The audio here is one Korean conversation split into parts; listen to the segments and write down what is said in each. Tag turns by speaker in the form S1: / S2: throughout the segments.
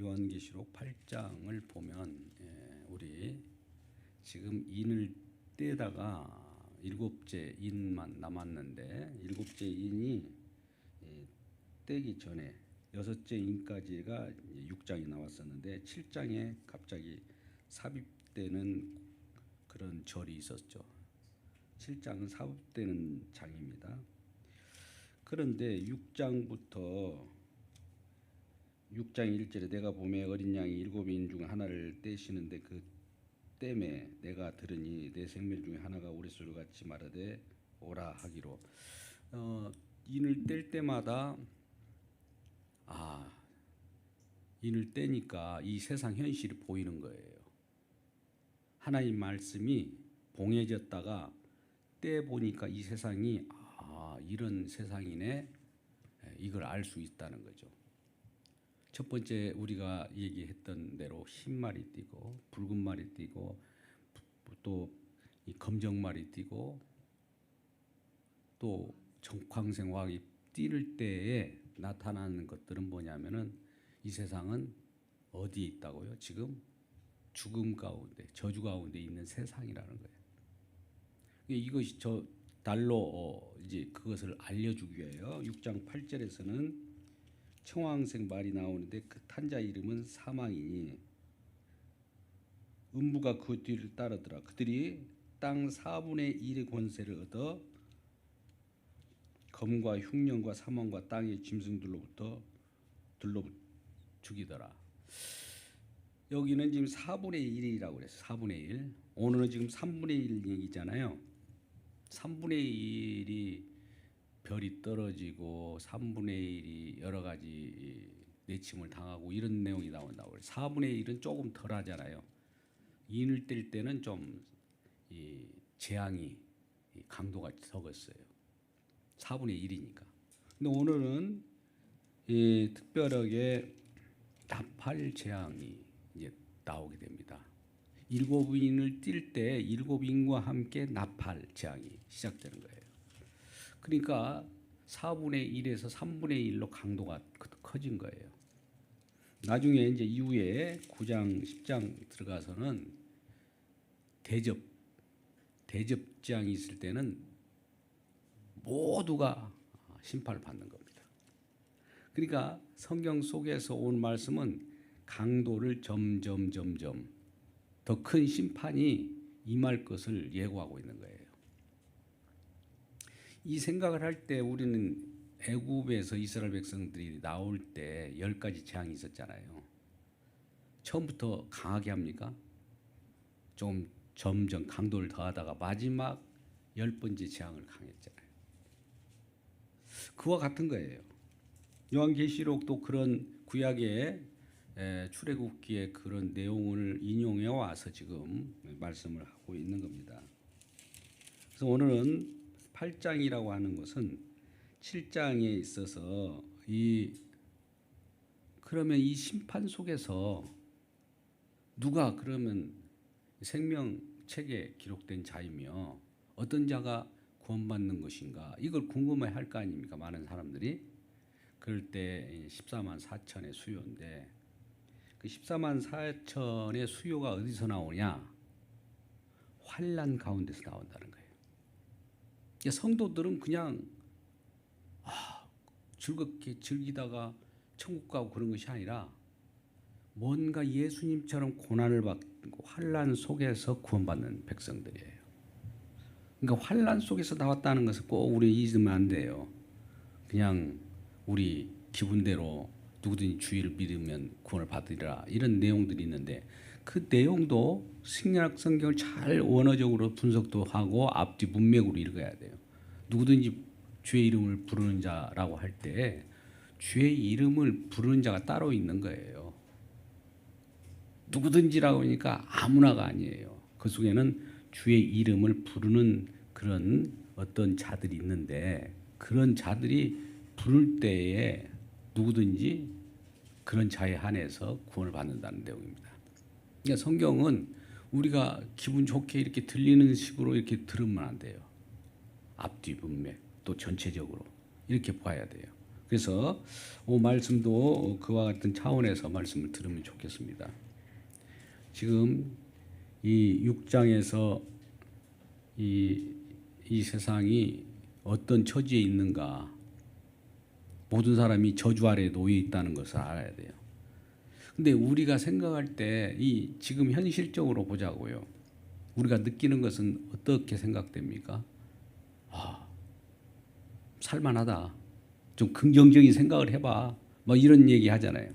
S1: 요한계시록 8장을 보면 우리 지금 인을 떼다가 일곱째 인만 남았는데 일곱째 인이 떼기 전에 여섯째 인까지가 6장이 나왔었는데 7장에 갑자기 삽입되는 그런 절이 있었죠. 7장은 삽입되는 장입니다. 그런데 6장부터 6장 1절에 내가 봄에 어린 양이 일곱 인 중 하나를 떼시는데 그 땜에 내가 들으니 내 생멸 중에 하나가 우레소리 같이 말하되 오라 하기로 인을 뗄 때마다 인을 떼니까 이 세상 현실이 보이는 거예요. 하나님 말씀이 봉해졌다가 떼 보니까 이 세상이 이런 세상이네, 이걸 알 수 있다는 거죠. 첫 번째 우리가 얘기했던 대로 흰 말이 뛰고 붉은 말이 뛰고 또 이 검정 말이 뛰고 또 정황생화학이 뛸 때에 나타나는 것들은 뭐냐면은 이 세상은 어디에 있다고요? 지금 죽음 가운데, 저주 가운데 있는 세상이라는 거예요. 이것이 저 달로 이제 그것을 알려주기 위하여 6장 8절에서는 청황색 말이 나오는데 그 탄자 이름은 사망이니 음부가 그 뒤를 따르더라. 그들이 땅 4분의 1의 권세를 얻어 검과 흉년과 사망과 땅의 짐승들로부터 죽이더라. 여기는 지금 4분의 1이라고 그랬어요. 4분의 1. 오늘은 지금 3분의 1 얘기잖아요. 3분의 1이 별이 떨어지고 3분의 1이 여러 가지 내침을 당하고 이런 내용이 나온다고 그래요. 4분의 1은 조금 덜 하잖아요. 인을 뗄 때는 좀 이 재앙이 강도가 적었어요. 4분의 1이니까. 근데 오늘은 특별하게 나팔 재앙이 이제 나오게 됩니다. 일곱 인을 띌 때 일곱 인과 함께 나팔 재앙이 시작되는 거예요. 그러니까 4분의 1에서 3분의 1로 강도가 커진 거예요. 나중에 이제 이후에 9장, 10장 들어가서는 대접장이 있을 때는 모두가 심판을 받는 겁니다. 그러니까 성경 속에서 온 말씀은 강도를 점점 더 큰 심판이 임할 것을 예고하고 있는 거예요. 이 생각을 할 때 우리는 애굽에서 이스라엘 백성들이 나올 때 10가지 재앙이 있었잖아요. 처음부터 강하게 합니까? 좀 점점 강도를 더하다가 마지막 10번째 재앙을 강했잖아요. 그와 같은 거예요. 요한계시록도 그런 구약의 출애굽기의 그런 내용을 인용해 와서 지금 말씀을 하고 있는 겁니다. 그래서 오늘은 8장이라고 하는 것은 7장에 있어서 그러면 이 심판 속에서 누가 그러면 생명책에 기록된 자이며 어떤 자가 구원받는 것인가, 이걸 궁금해 할 거 아닙니까? 많은 사람들이. 그럴 때 14만 4천의 수요인데 그 14만 4천의 수요가 어디서 나오냐? 환난 가운데서 나온다는 거예요. 성도들은 그냥 즐겁게 즐기다가 천국 가고 그런 것이 아니라 뭔가 예수님처럼 고난을 받고 환난 속에서 구원받는 백성들이에요. 그러니까 환난 속에서 나왔다는 것을 꼭 우리 잊으면 안 돼요. 그냥 우리 기분대로 누구든지 주의를 믿으면 구원을 받으리라 이런 내용들이 있는데 그 내용도 신약 성경을 잘 원어적으로 분석도 하고 앞뒤 문맥으로 읽어야 돼요. 누구든지 주의 이름을 부르는 자라고 할 때 주의 이름을 부르는 자가 따로 있는 거예요. 누구든지라고 하니까 아무나가 아니에요. 그 속에는 주의 이름을 부르는 그런 어떤 자들이 있는데 그런 자들이 부를 때에 누구든지 그런 자에 한해서 구원을 받는다는 내용입니다. 그러니까 성경은 우리가 기분 좋게 이렇게 들리는 식으로 이렇게 들으면 안 돼요. 앞뒤 문맥 또 전체적으로 이렇게 봐야 돼요. 그래서 말씀도 그와 같은 차원에서 말씀을 들으면 좋겠습니다. 지금 이 6장에서 이 세상이 어떤 처지에 있는가, 모든 사람이 저주 아래에 놓여 있다는 것을 알아야 돼요. 근데 우리가 생각할 때 지금 현실적으로 보자고요. 우리가 느끼는 것은 어떻게 생각됩니까? 살만하다. 좀 긍정적인 생각을 해봐. 뭐 이런 얘기 하잖아요.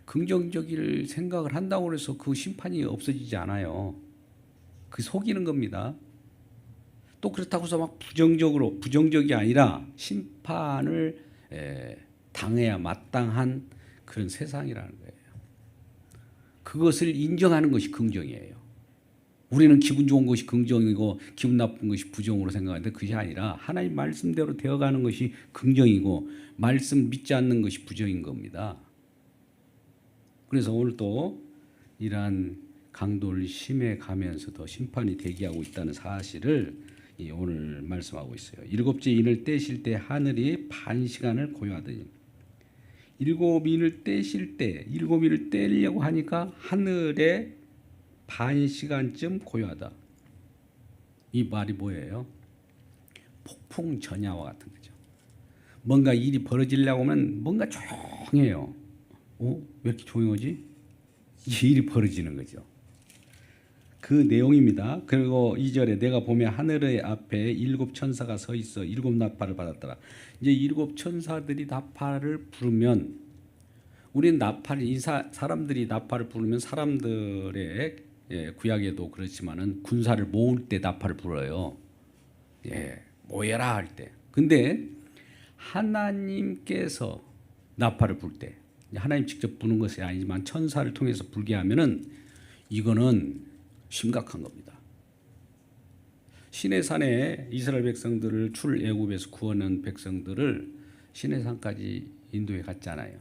S1: 긍정적인 생각을 한다고 해서 그 심판이 없어지지 않아요. 그 속이는 겁니다. 또 그렇다고 해서 막 부정적이 아니라 심판을 당해야 마땅한 그런 세상이라는 거예요. 그것을 인정하는 것이 긍정이에요. 우리는 기분 좋은 것이 긍정이고 기분 나쁜 것이 부정으로 생각하는데 그것이 아니라 하나님 말씀대로 되어가는 것이 긍정이고 말씀 믿지 않는 것이 부정인 겁니다. 그래서 오늘도 이러한 강도를 심해 가면서도 심판이 대기하고 있다는 사실을 오늘 말씀하고 있어요. 일곱째 인을 떼실 때 하늘이 반 시간을 고요하더니, 일곱 인을 떼려고 하니까 하늘에 반 시간쯤 고요하다. 이 말이 뭐예요? 폭풍 전야와 같은 거죠. 뭔가 일이 벌어지려고 하면 뭔가 조용해요. 왜 이렇게 조용하지? 일이 벌어지는 거죠. 그 내용입니다. 그리고 2절에 내가 보면 하늘의 앞에 7 천사가 서 있어 7 나팔을 받았더라. 이제 7 천사들이 나팔을 부르면, 우리는 사람들이 나팔을 부르면 사람들의 구약에도 그렇지만은 군사를 모을 때 나팔을 불어요. 모여라 할 때. 근데 하나님께서 나팔을 불 때, 하나님 직접 부는 것이 아니지만 천사를 통해서 불게 하면은 이거는 심각한 겁니다. 시내산에 이스라엘 백성들을 출애굽에서 구원한 백성들을 시내산까지 인도에 갔잖아요.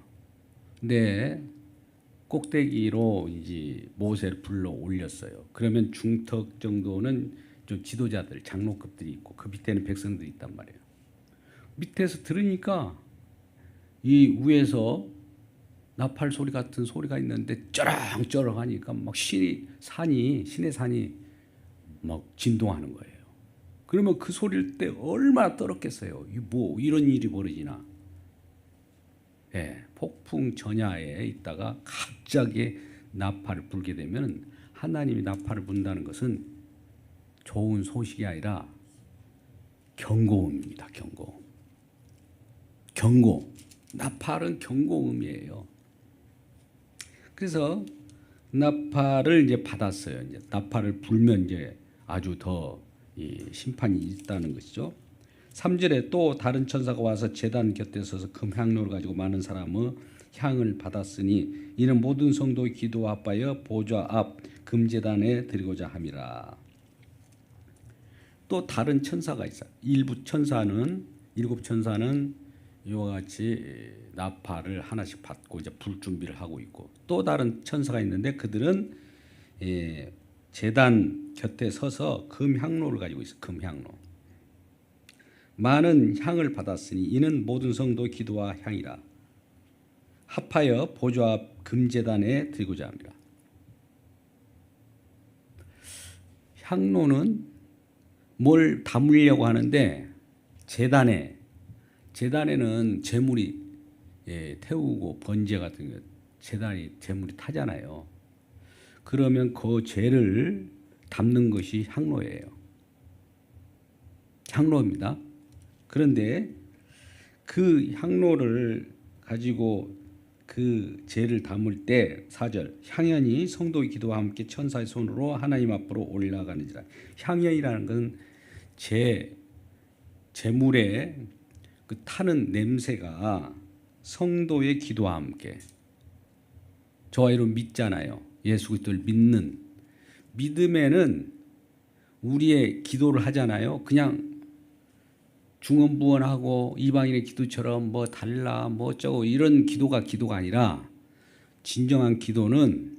S1: 근데 꼭대기로 이제 모세를 불러 올렸어요. 그러면 중턱 정도는 좀 지도자들, 장로급들이 있고 그 밑에는 백성들이 있단 말이에요. 밑에서 들으니까 이 위에서 나팔 소리 같은 소리가 있는데 쩌렁쩌렁 하니까 막 시내 산이 막 진동하는 거예요. 그러면 그 소리를 때 얼마나 떨었겠어요. 이런 일이 벌어지나. 폭풍 전야에 있다가 갑자기 나팔을 불게 되면, 하나님이 나팔을 분다는 것은 좋은 소식이 아니라 경고음입니다. 경고. 나팔은 경고음이에요. 그래서 나팔을 이제 받았어요. 이제 나팔을 불면 이제 아주 더 심판이 있다는 것이죠. 3절에 또 다른 천사가 와서 제단 곁에 서서 금향로를 가지고 많은 사람의 향을 받았으니 이는 모든 성도의 기도와 합하여 보좌 앞 금제단에 드리고자 함이라. 또 다른 천사가 있어요. 일곱 천사는 이와 같이 나팔을 하나씩 받고 이제 불 준비를 하고 있고, 또 다른 천사가 있는데 그들은 제단 곁에 서서 금향로를 가지고 있어요. 금향로. 많은 향을 받았으니 이는 모든 성도의 기도와 향이라. 합하여 보좌 앞 금제단에 드리고자 합니다. 향로는 뭘 담으려고 하는데, 제단에는 재물이 태우고 번제 같은 거, 제단이 재물이 타잖아요. 그러면 그 죄를 담는 것이 향로입니다. 그런데 그 향로를 가지고 그 죄를 담을 때 4절 향연이 성도의 기도와 함께 천사의 손으로 하나님 앞으로 올라가는지라. 향연이라는 건 재물의 그 타는 냄새가 성도의 기도와 함께, 저와 여러분 믿잖아요. 예수 그리스도를 믿는 믿음에는 우리의 기도를 하잖아요. 그냥 중언부언하고 이방인의 기도처럼 뭐 달라 뭐 어쩌고 이런 기도가 아니라, 진정한 기도는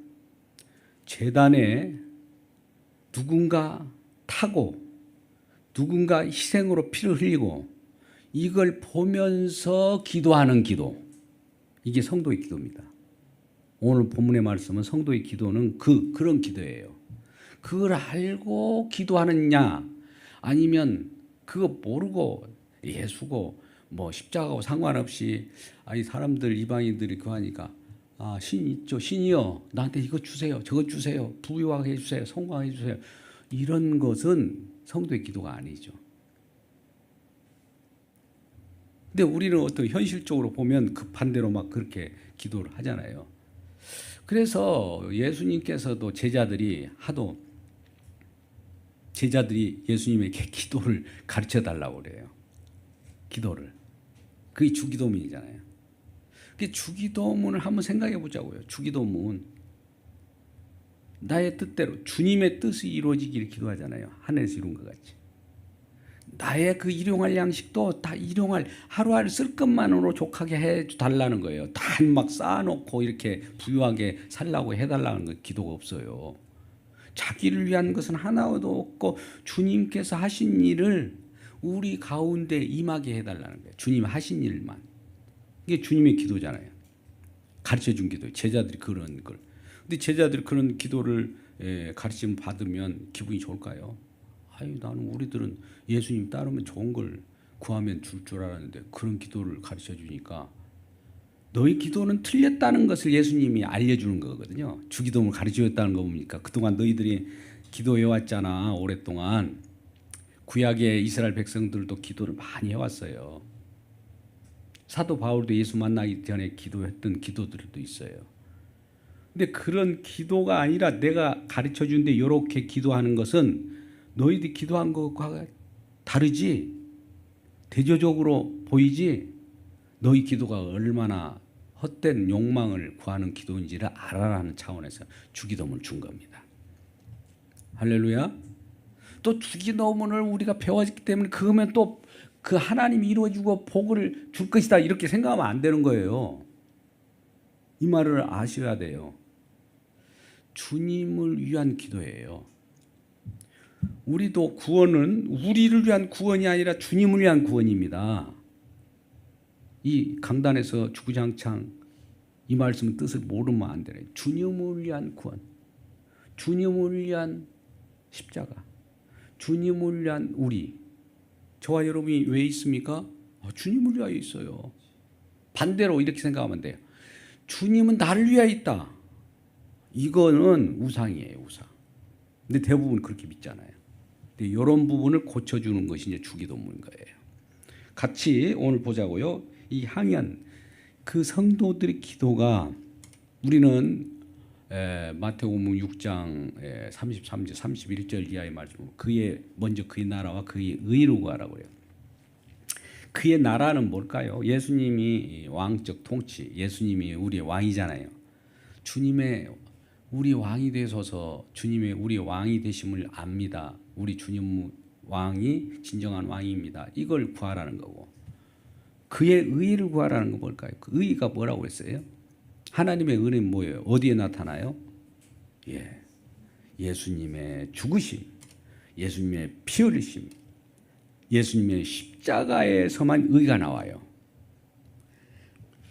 S1: 제단에 누군가 타고 누군가 희생으로 피를 흘리고 이걸 보면서 기도하는 기도. 이게 성도의 기도입니다. 오늘 본문의 말씀은 성도의 기도는 그런 기도예요. 그걸 알고 기도하느냐 아니면 그거 모르고 예수고 뭐 십자가하고 상관없이 아니 사람들 이방인들이 그거 하니까 아, 신 있죠. 신이요. 나한테 이거 주세요. 저거 주세요. 부유하게 해주세요. 성공하게 해주세요. 이런 것은 성도의 기도가 아니죠. 근데 우리는 어떤 현실적으로 보면 급한대로 막 그렇게 기도를 하잖아요. 그래서 예수님께서도 제자들이 예수님에게 기도를 가르쳐 달라고 그래요. 기도를. 그게 주기도문이잖아요. 그 주기도문을 한번 생각해 보자고요. 주기도문. 나의 뜻대로 주님의 뜻이 이루어지기를 기도하잖아요. 하늘에서 이룬 것 같이. 나의 그 일용할 양식도 다 일용할 하루하루 쓸 것만으로 족하게 해달라는 거예요. 다 막 쌓아놓고 이렇게 부유하게 살라고 해달라는 거 기도가 없어요. 자기를 위한 것은 하나도 없고 주님께서 하신 일을 우리 가운데 임하게 해달라는 거예요. 주님 하신 일만. 이게 주님의 기도잖아요. 가르쳐준 기도. 제자들이 그런 걸. 근데 제자들이 그런 기도를 가르침 받으면 기분이 좋을까요? 아유, 나는 우리들은 예수님 따르면 좋은 걸 구하면 줄 알았는데 그런 기도를 가르쳐 주니까 너희 기도는 틀렸다는 것을 예수님이 알려주는 거거든요. 주기도문을 가르쳐줬다는 거 보니까 그동안 너희들이 기도해왔잖아. 오랫동안. 구약의 이스라엘 백성들도 기도를 많이 해왔어요. 사도 바울도 예수 만나기 전에 기도했던 기도들도 있어요. 근데 그런 기도가 아니라 내가 가르쳐준데 이렇게 기도하는 것은 너희들이 기도한 것과 다르지, 대조적으로 보이지, 너희 기도가 얼마나 헛된 욕망을 구하는 기도인지를 알아라는 차원에서 주기도문을 준 겁니다. 할렐루야. 또 주기도문을 우리가 배웠기 때문에 그러면 또 그 하나님이 이루어주고 복을 줄 것이다 이렇게 생각하면 안 되는 거예요. 이 말을 아셔야 돼요. 주님을 위한 기도예요. 우리도 구원은 우리를 위한 구원이 아니라 주님을 위한 구원입니다. 이 강단에서 주구장창 이 말씀의 뜻을 모르면 안 되네. 주님을 위한 구원, 주님을 위한 십자가, 주님을 위한 우리. 저와 여러분이 왜 있습니까? 주님을 위하여 있어요. 반대로 이렇게 생각하면 돼요. 주님은 나를 위하여 있다. 이거는 우상이에요, 우상. 근데 대부분 그렇게 믿잖아요. 근데 이런 부분을 고쳐주는 것이 이제 주기도문인 거예요. 같이 오늘 보자고요. 이 항연, 그 성도들의 기도가 우리는 마태복음 6장 33절 31절 이하의 말씀, 먼저 그의 나라와 그의 의를 구하라고 해요. 그의 나라는 뭘까요? 예수님이 왕적 통치, 예수님이 우리의 왕이잖아요. 주님의 우리 왕이 되소서, 주님의 우리 왕이 되심을 압니다. 우리 주님 왕이 진정한 왕입니다. 이걸 구하라는 거고, 그의 의를 구하라는 건 뭘까요? 그 의가 뭐라고 했어요? 하나님의 의는 뭐예요? 어디에 나타나요? 예수님의 죽으심, 예수님의 피 흘리심, 예수님의 십자가에서만 의가 나와요.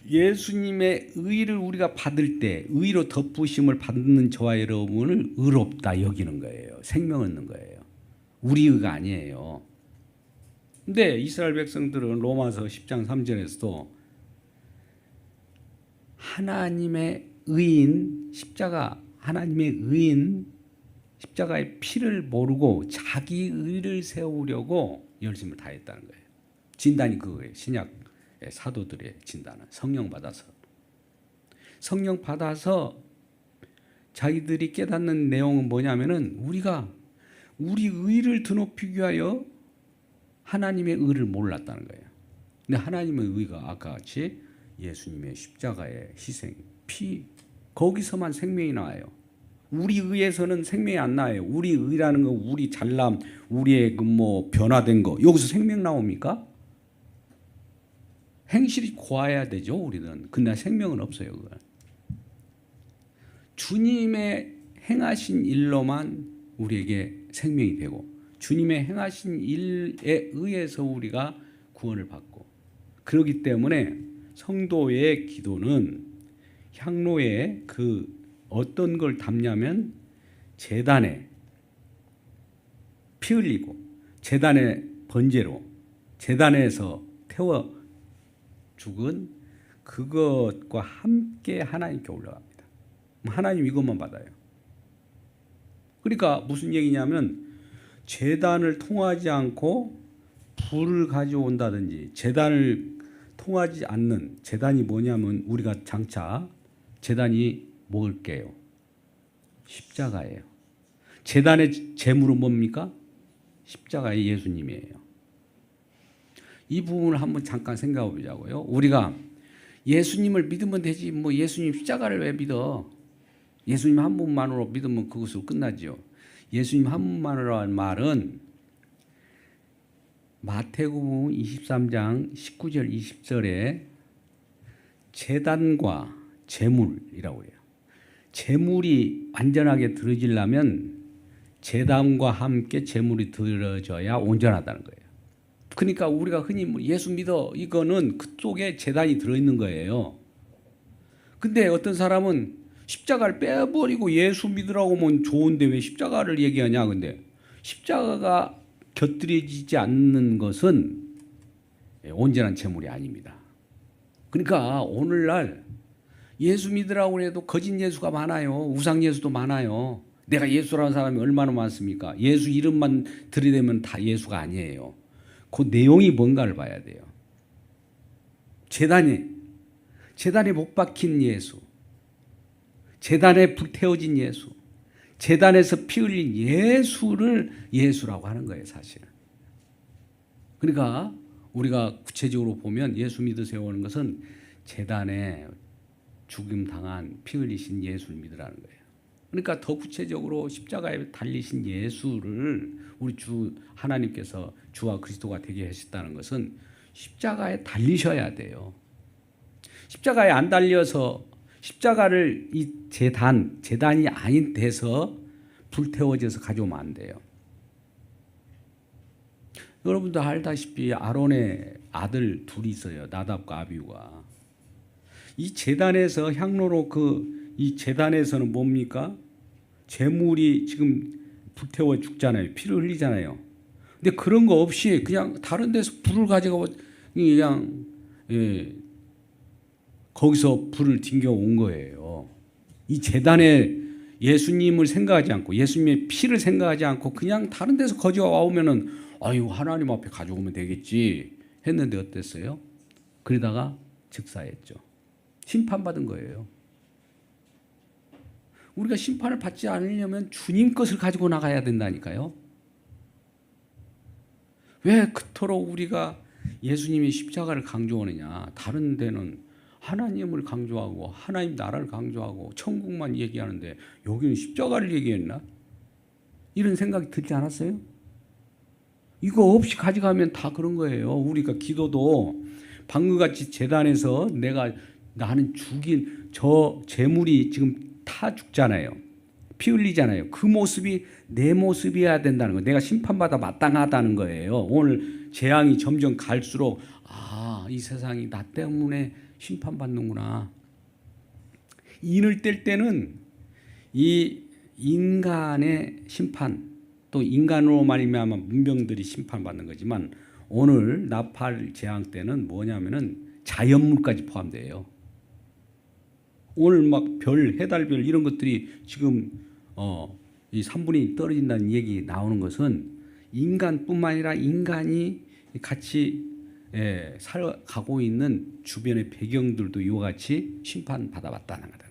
S1: 예수님의 의를 우리가 받을 때 의로 덮으심을 받는 저와 여러분을 의롭다 여기는 거예요. 생명 얻는 거예요. 우리 의가 아니에요. 근데 이스라엘 백성들은 로마서 10장 3절에서도 하나님의 의인 하나님의 의인 십자가의 피를 모르고 자기 의를 세우려고 열심을 다했다는 거예요. 진단이 그거예요. 신약 사도들의 진단은 성령 받아서 자기들이 깨닫는 내용은 뭐냐면은 우리가 우리 의를 드높이기 위하여 하나님의 의를 몰랐다는 거예요. 근데 하나님의 의가 아까 같이 예수님의 십자가의 희생, 피, 거기서만 생명이 나와요. 우리 의에서는 생명이 안 나와요. 우리 의라는 거, 우리 잘남, 우리의 그 뭐 변화된 거, 여기서 생명 나옵니까? 행실이 고와야 되죠, 우리는. 근데 생명은 없어요, 그건. 주님의 행하신 일로만 우리에게 생명이 되고, 주님의 행하신 일에 의해서 우리가 구원을 받고. 그렇기 때문에 성도의 기도는 향로에 그 어떤 걸 담냐면 제단에 피 흘리고 제단의 번제로 제단에서 태워 죽은 그것과 함께 하나님께 올라갑니다. 하나님 이것만 받아요. 그러니까 무슨 얘기냐면 제단을 통하지 않고 불을 가져온다든지 제단을 통하지 않는 제단이 뭐냐면 우리가 장차 제단이 뭘게요? 십자가예요. 제단의 제물은 뭡니까? 십자가의 예수님이에요. 이 부분을 한번 잠깐 생각해 보자고요. 우리가 예수님을 믿으면 되지 뭐 예수님 십자가를 왜 믿어? 예수님 한 분만으로 믿으면 그것으로 끝나죠. 예수님 한 분만으로 한 말은 마태복음 23장 19절 20절에 제단과 제물이라고 해요. 제물이 완전하게 드러지려면 제단과 함께 제물이 드러져야 온전하다는 거예요. 그러니까 우리가 흔히 예수 믿어 이거는 그 속에 제단이 들어있는 거예요. 근데 어떤 사람은 십자가를 빼버리고 예수 믿으라고 하면 좋은데 왜 십자가를 얘기하냐. 근데 십자가가 곁들여지지 않는 것은 온전한 제물이 아닙니다. 그러니까 오늘날 예수 믿으라고 해도 거짓 예수가 많아요. 우상 예수도 많아요. 내가 예수라는 사람이 얼마나 많습니까? 예수 이름만 들이대면 다 예수가 아니에요. 그 내용이 뭔가를 봐야 돼요. 제단에 못 박힌 예수, 제단에 불태워진 예수, 제단에서 피 흘린 예수를 예수라고 하는 거예요, 사실은. 그러니까 우리가 구체적으로 보면 예수 믿으세요 하는 것은 제단에 죽임 당한 피 흘리신 예수를 믿으라는 거예요. 그러니까 더 구체적으로 십자가에 달리신 예수를 우리 주 하나님께서 주와 그리스도가 되게 하셨다는 것은 십자가에 달리셔야 돼요. 십자가에 안 달려서 십자가를 이 제단이 아닌 데서 불태워져서 가져오면 안 돼요. 여러분도 알다시피 아론의 아들 둘이 있어요. 나답과 아비후가. 이 제단에서 향로로 이 제단에서는 뭡니까? 제물이 지금 불태워 죽잖아요. 피를 흘리잖아요. 근데 그런 거 없이 그냥 다른 데서 불을 가져가 그냥 거기서 불을 튕겨 온 거예요. 이 제단에 예수님을 생각하지 않고 예수님의 피를 생각하지 않고 그냥 다른 데서 가져와 오면은 아유 하나님 앞에 가져오면 되겠지 했는데 어땠어요? 그러다가 즉사했죠. 심판받은 거예요. 우리가 심판을 받지 않으려면 주님 것을 가지고 나가야 된다니까요. 왜 그토록 우리가 예수님의 십자가를 강조하느냐. 다른 데는 하나님을 강조하고 하나님 나라를 강조하고 천국만 얘기하는데 여기는 십자가를 얘기했나? 이런 생각이 들지 않았어요? 이거 없이 가져가면 다 그런 거예요. 우리가 기도도 방금같이 제단에서 나는 죽인 저 제물이 지금 타 죽잖아요. 피 흘리잖아요. 그 모습이 내 모습이어야 된다는 거예요. 내가 심판받아 마땅하다는 거예요. 오늘 재앙이 점점 갈수록 이 세상이 나 때문에 심판받는구나. 인을 뗄 때는 이 인간의 심판 또 인간으로 말미암아 문명들이 심판받는 거지만 오늘 나팔 재앙 때는 뭐냐면은 자연물까지 포함돼요. 오늘 막 별, 해달별 이런 것들이 지금 이 3분이 떨어진다는 얘기 나오는 것은 인간뿐만 아니라 인간이 같이 살아가고 있는 주변의 배경들도 이와 같이 심판받아왔다는 거예요.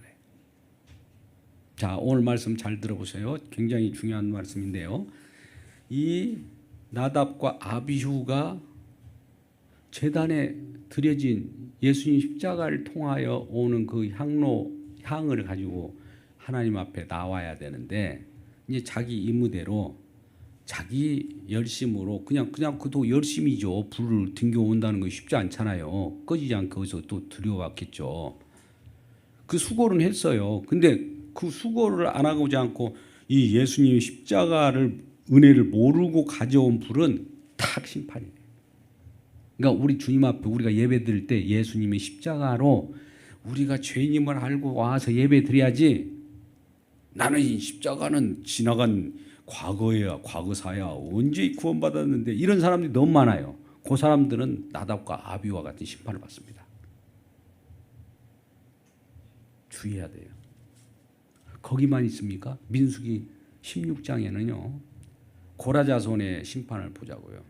S1: 자, 오늘 말씀 잘 들어보세요. 굉장히 중요한 말씀인데요. 이 나답과 아비후가 제단에 드려진 예수님 십자가를 통하여 오는 그 향을 가지고 하나님 앞에 나와야 되는데 이제 자기 임무대로 자기 열심으로 그냥 그도 열심이죠. 불을 튕겨 온다는 거 쉽지 않잖아요. 꺼지지 않고 거기서 또 들여왔겠죠. 그 수고는 했어요. 근데 그 수고를 안 하고지 않고 이 예수님의 십자가를 은혜를 모르고 가져온 불은 탁 심판이에요. 그러니까 우리 주님 앞에 우리가 예배 드릴 때 예수님의 십자가로 우리가 죄인임을 알고 와서 예배 드려야지, 나는 이 십자가는 지나간 과거야, 과거사야, 언제 구원받았는데, 이런 사람들이 너무 많아요. 그 사람들은 나답과 아비와 같은 심판을 받습니다. 주의해야 돼요. 거기만 있습니까? 민수기 16장에는요 고라 자손의 심판을 보자고요.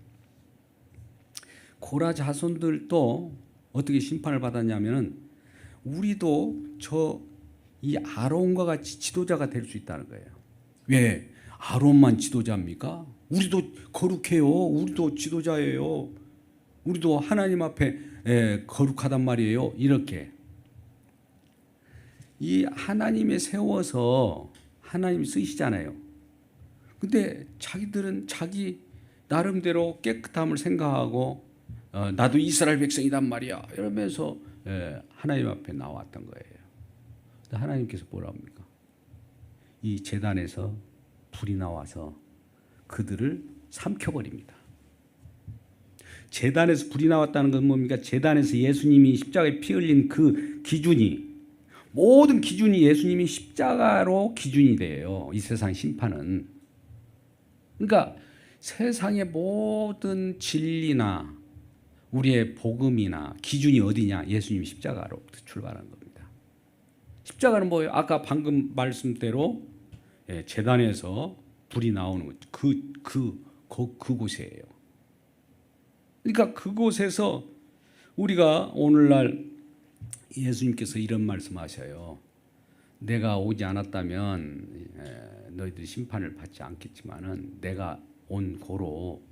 S1: 고라 자손들도 어떻게 심판을 받았냐면은, 우리도 이 아론과 같이 지도자가 될 수 있다는 거예요. 왜? 아론만 지도자입니까? 우리도 거룩해요. 우리도 지도자예요. 우리도 하나님 앞에 거룩하단 말이에요. 이렇게 이 하나님의 세워서 하나님이 쓰시잖아요. 근데 자기들은 자기 나름대로 깨끗함을 생각하고 나도 이스라엘 백성이단 말이야 이러면서 하나님 앞에 나왔던 거예요. 근데 하나님께서 뭐라 합니까? 이 제단에서 불이 나와서 그들을 삼켜버립니다. 제단에서 불이 나왔다는 건 뭡니까? 제단에서 예수님이 십자가에 피 흘린 그 기준이, 모든 기준이 예수님이 십자가로 기준이 돼요. 이 세상 심판은. 그러니까 세상의 모든 진리나 우리의 복음이나 기준이 어디냐? 예수님 십자가로부터 출발하는 겁니다. 십자가는 뭐예요? 아까 방금 말씀대로 제단에서 불이 나오는 그곳이에요. 그러니까 그곳에서 우리가 오늘날 예수님께서 이런 말씀하셔요. 내가 오지 않았다면 너희들이 심판을 받지 않겠지만은 내가 온 고로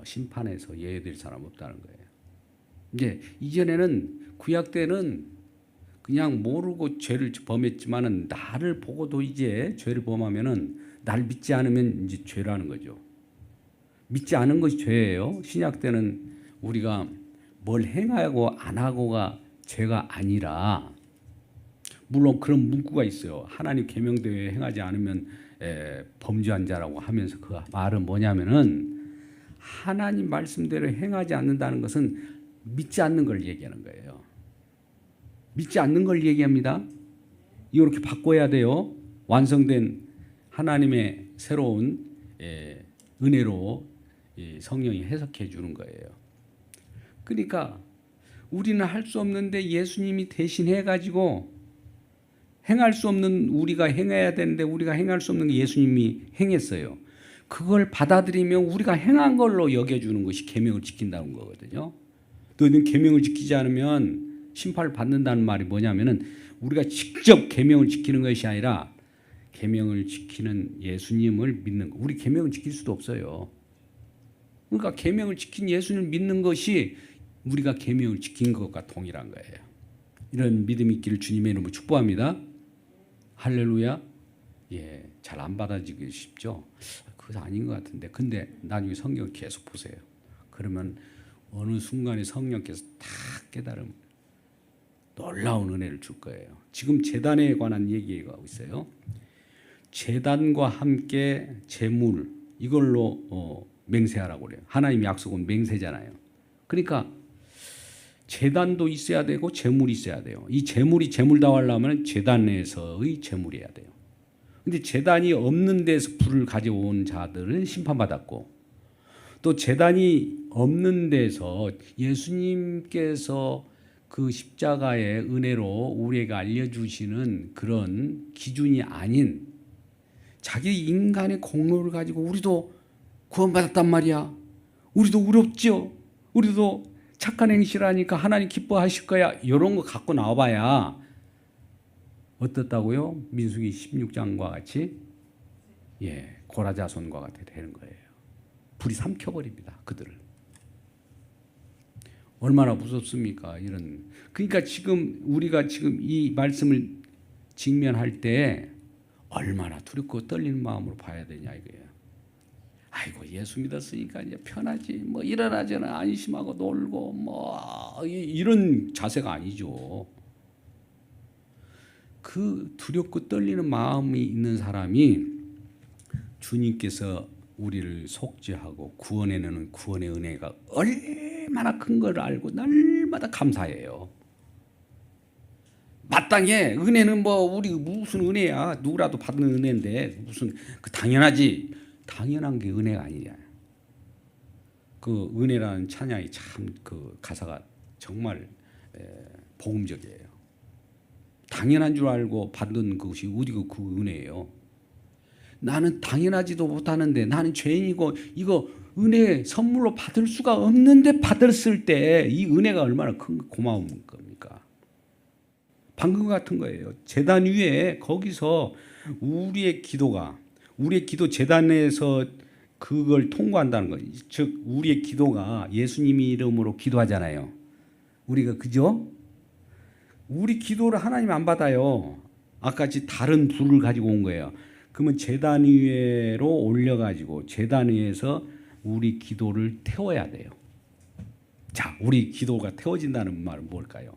S1: 심판에서 예외될 사람 없다는 거예요. 이제 이전에는 구약 때는 그냥 모르고 죄를 범했지만은 나를 보고도 이제 죄를 범하면은 날 믿지 않으면 이제 죄라는 거죠. 믿지 않은 것이 죄예요. 신약 때는 우리가 뭘 행하고 안 하고가 죄가 아니라, 물론 그런 문구가 있어요. 하나님 계명대로 행하지 않으면 범죄한 자라고 하면서 그 말은 뭐냐면은, 하나님 말씀대로 행하지 않는다는 것은 믿지 않는 걸 얘기하는 거예요. 믿지 않는 걸 얘기합니다. 이렇게 바꿔야 돼요. 완성된 하나님의 새로운 은혜로 성령이 해석해 주는 거예요. 그러니까 우리는 할 수 없는데 예수님이 대신 해가지고, 행할 수 없는 우리가 행해야 되는데 우리가 행할 수 없는 게 예수님이 행했어요. 그걸 받아들이면 우리가 행한 걸로 여겨주는 것이 계명을 지킨다는 거거든요. 너희는 계명을 지키지 않으면 심판을 받는다는 말이 뭐냐면은, 우리가 직접 계명을 지키는 것이 아니라 계명을 지키는 예수님을 믿는 거. 우리 계명을 지킬 수도 없어요. 그러니까 계명을 지킨 예수님을 믿는 것이 우리가 계명을 지킨 것과 동일한 거예요. 이런 믿음이 있기를 주님의 이름으로 축복합니다. 할렐루야. 잘 안 받아지기 쉽죠. 그거 아닌 것 같은데. 근데 나중에 성경을 계속 보세요. 그러면 어느 순간에 성령께서 다 깨달음, 놀라운 은혜를 줄 거예요. 지금 제단에 관한 얘기가 있어요. 제단과 함께 제물, 이걸로 맹세하라고 그래요. 하나님 약속은 맹세잖아요. 그러니까 제단도 있어야 되고 제물이 있어야 돼요. 이 제물이 제물다우려면 제단에서의 제물이어야 돼요. 근데 제단이 없는 데서 불을 가져온 자들은 심판받았고, 또 제단이 없는 데서 예수님께서 그 십자가의 은혜로 우리에게 알려주시는 그런 기준이 아닌 자기 인간의 공로를 가지고 우리도 구원받았단 말이야. 우리도 의롭죠. 우리도 착한 행실을 하니까 하나님 기뻐하실 거야. 이런 거 갖고 나와봐야 어떻다고요? 민수기 16장과 같이 고라 자손과 같이 되는 거예요. 불이 삼켜버립니다. 그들을. 얼마나 무섭습니까? 그러니까 지금 우리가 지금 이 말씀을 직면할 때 얼마나 두렵고 떨리는 마음으로 봐야 되냐 이거예요. 아이고 예수 믿었으니까 이제 편하지, 뭐 일어나저나 안심하고 놀고 뭐 이런 자세가 아니죠. 그 두렵고 떨리는 마음이 있는 사람이 주님께서 우리를 속죄하고 구원해내는 구원의 은혜가 얼마나 얼마나 큰 걸 알고 날마다 감사해요. 마땅해. 은혜는 뭐 우리 무슨 은혜야. 누구라도 받는 은혜인데 무슨 당연하지. 당연한 게 은혜가 아니냐. 그 은혜라는 찬양이 참 그 가사가 정말 복음적이에요. 당연한 줄 알고 받는 것이 어디가 그 은혜예요. 나는 당연하지도 못하는데 나는 죄인이고 이거 은혜 선물로 받을 수가 없는데 받았을 때 이 은혜가 얼마나 큰 고마운 겁니까? 방금 같은 거예요. 제단 위에 거기서 우리의 기도 제단에서 그걸 통과한다는 거예요. 즉 우리의 기도가 예수님 이름으로 기도하잖아요. 우리가 그죠? 우리 기도를 하나님 안 받아요. 아까같이 다른 불을 가지고 온 거예요. 그러면 제단 위에로 올려가지고 제단 위에서 우리 기도를 태워야 돼요. 자, 우리 기도가 태워진다는 말은 뭘까요?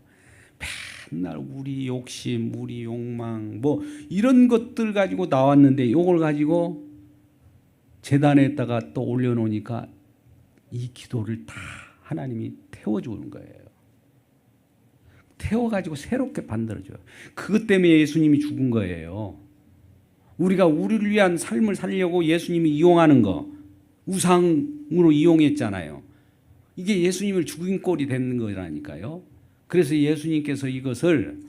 S1: 맨날 우리 욕심, 우리 욕망 뭐 이런 것들 가지고 나왔는데 이걸 가지고 제단에다가 또 올려놓으니까 이 기도를 다 하나님이 태워주는 거예요. 태워가지고 새롭게 만들어줘요. 그것 때문에 예수님이 죽은 거예요. 우리가 우리를 위한 삶을 살려고 예수님이 이용하는 거 우상으로 이용했잖아요. 이게 예수님을 죽인 꼴이 되는 거라니까요. 그래서 예수님께서 이것을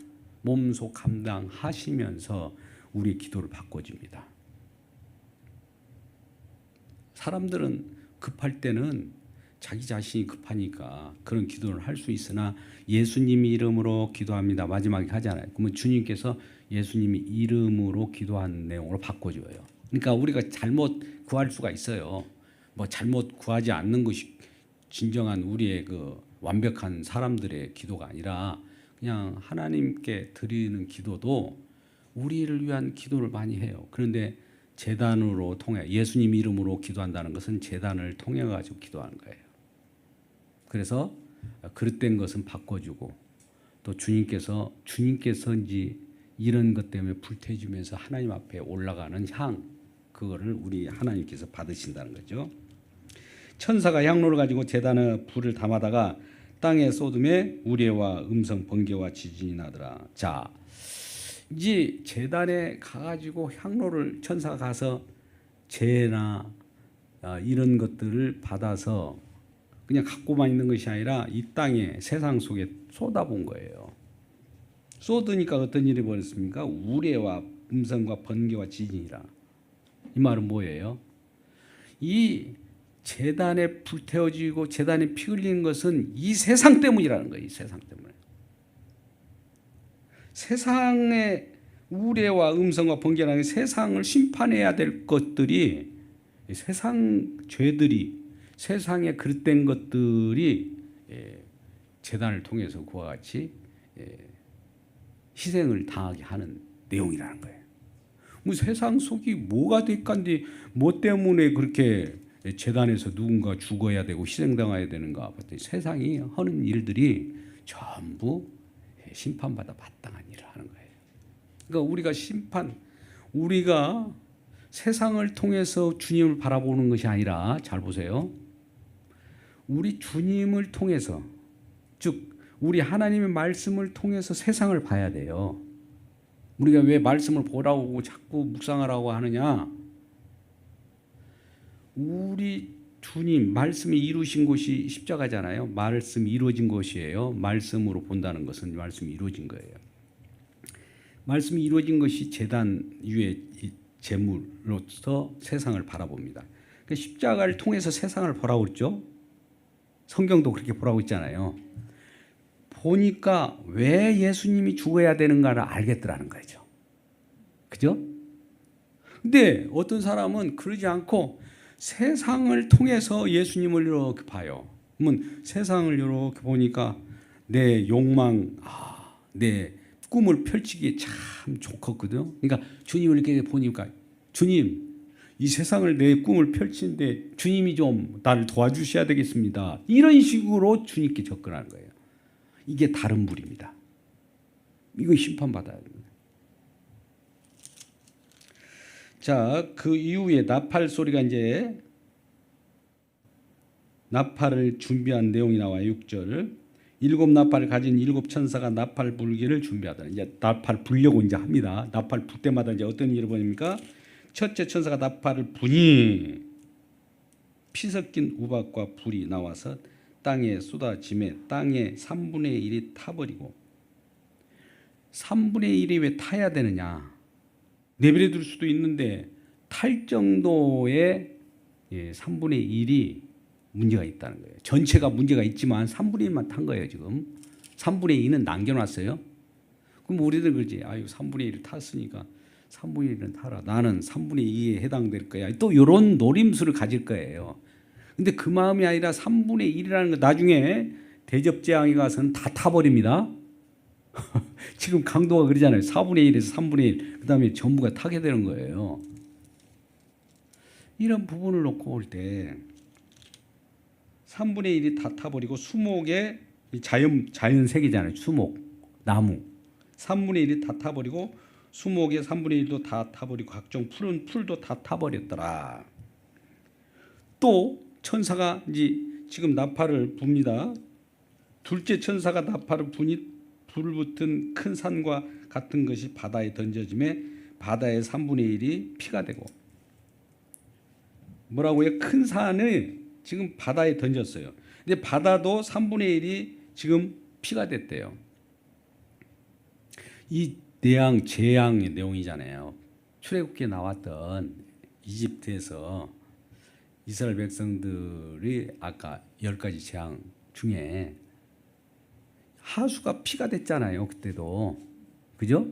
S1: 몸소 감당하시면서 우리의 기도를 바꿔줍니다. 사람들은 급할 때는 자기 자신이 급하니까 그런 기도를 할 수 있으나 예수님 이름으로 기도합니다. 마지막에 하잖아요. 그러면 주님께서 예수님이 이름으로 기도한 내용으로 바꿔줘요. 그러니까 우리가 잘못 구할 수가 있어요. 뭐 잘못 구하지 않는 것이 진정한 우리의 그 완벽한 사람들의 기도가 아니라 그냥 하나님께 드리는 기도도 우리를 위한 기도를 많이 해요. 그런데 제단으로 통해 예수님 이름으로 기도한다는 것은 제단을 통해 가지고 기도하는 거예요. 그래서 그릇된 것은 바꿔주고 또 주님께서 이제 이런 것 때문에 불태워주면서 하나님 앞에 올라가는 향 그거를 우리 하나님께서 받으신다는 거죠. 천사가 향로를 가지고 제단에 불을 담아다가 땅에 쏟음에 우레와 음성 번개와 지진이 나더라. 자, 이제 제단에 가가지고 향로를 천사가 가서 재나 이런 것들을 받아서 그냥 갖고만 있는 것이 아니라 이 땅에 세상 속에 쏟아본 거예요. 쏟으니까 어떤 일이 벌어졌습니까? 우레와 음성과 번개와 지진이라. 이 말은 뭐예요? 이 제단에 불태워지고 제단에 피 흘리는 것은 이 세상 때문이라는 거예요. 이 세상 때문에. 세상의 우레와 음성과 번개라는 세상을 심판해야 될 것들이 세상 죄들이 세상에 그릇된 것들이 제단을 통해서 그와 같이 희생을 당하게 하는 내용이라는 거예요. 뭐 세상 속이 뭐가 될까인데 뭐 때문에 그렇게 제단에서 누군가 죽어야 되고 희생당해야 되는가 봤더니 세상이 하는 일들이 전부 심판받아 마땅한 일을 하는 거예요. 그러니까 우리가 세상을 통해서 주님을 바라보는 것이 아니라 잘 보세요. 우리 주님을 통해서 즉 우리 하나님의 말씀을 통해서 세상을 봐야 돼요. 우리가 왜 말씀을 보라고 자꾸 묵상하라고 하느냐? 우리 주님 말씀이 이루신 곳이 십자가잖아요. 말씀이 이루어진 것이에요. 말씀으로 본다는 것은 말씀이 이루어진 거예요. 말씀이 이루어진 것이 제단 위에 제물로서 세상을 바라봅니다. 그러니까 십자가를 통해서 세상을 보라고 했죠. 성경도 그렇게 보라고 했잖아요. 보니까 왜 예수님이 죽어야 되는가를 알겠더라는 거죠. 그죠? 근데 어떤 사람은 그러지 않고 세상을 통해서 예수님을 이렇게 봐요. 그러면 세상을 이렇게 보니까 내 욕망, 내 꿈을 펼치기에 참 좋거든요. 그러니까 주님을 이렇게 보니까 주님, 이 세상을 내 꿈을 펼치는데 주님이 좀 나를 도와주셔야 되겠습니다. 이런 식으로 주님께 접근하는 거예요. 이게 다른 불입니다. 이거 심판받아야 됩니다. 자, 그 이후에 나팔 소리가 이제 나팔을 준비한 내용이 나와요. 6절. 일곱 나팔을 가진 일곱 천사가 나팔 불기를 준비하더라. 이제 나팔 불려고 이제 합니다. 나팔 불 때마다 이제 어떤 일을 보입니까? 첫째 천사가 나팔을 부니 피 섞인 우박과 불이 나와서 땅에 쏟아짐에 땅의 3분의 1이 타버리고 3분의 1이 왜 타야 되느냐? 내버려 둘 수도 있는데 탈 정도의 3분의 1이 문제가 있다는 거예요. 전체가 문제가 있지만 3분의 1만 탄 거예요. 지금 3분의 2는 남겨놨어요. 그럼 우리들 그러지. 아유 3분의 1을 탔으니까 3분의 1은 타라. 나는 3분의 2에 해당될 거야. 또 이런 노림수를 가질 거예요. 근데 그 마음이 아니라 3분의 1이라는 거 나중에 대접재앙에 가서는 다 타버립니다. 지금 강도가 그러잖아요. 4분의 1에서 3분의 1. 그 다음에 전부가 타게 되는 거예요. 이런 부분을 놓고 볼 때 3분의 1이 다 타버리고 수목의 자연색이잖아요. 수목, 나무. 3분의 1이 다 타버리고 수목의 3분의 1도 다 타버리고 각종 푸른 풀도 다 타버렸더라. 또 천사가 이제 지금 나팔을 붑니다. 둘째 천사가 나팔을 부니 불 붙은 큰 산과 같은 것이 바다에 던져짐에 바다의 3분의 1이 피가 되고 뭐라고요? 큰 산을 지금 바다에 던졌어요. 근데 바다도 3분의 1이 지금 피가 됐대요. 이 내양 재앙의 내용이잖아요. 출애굽기에 나왔던 이집트에서 이스라엘 백성들이 아까 10가지 재앙 중에 하수가 피가 됐잖아요. 그때도. 그죠?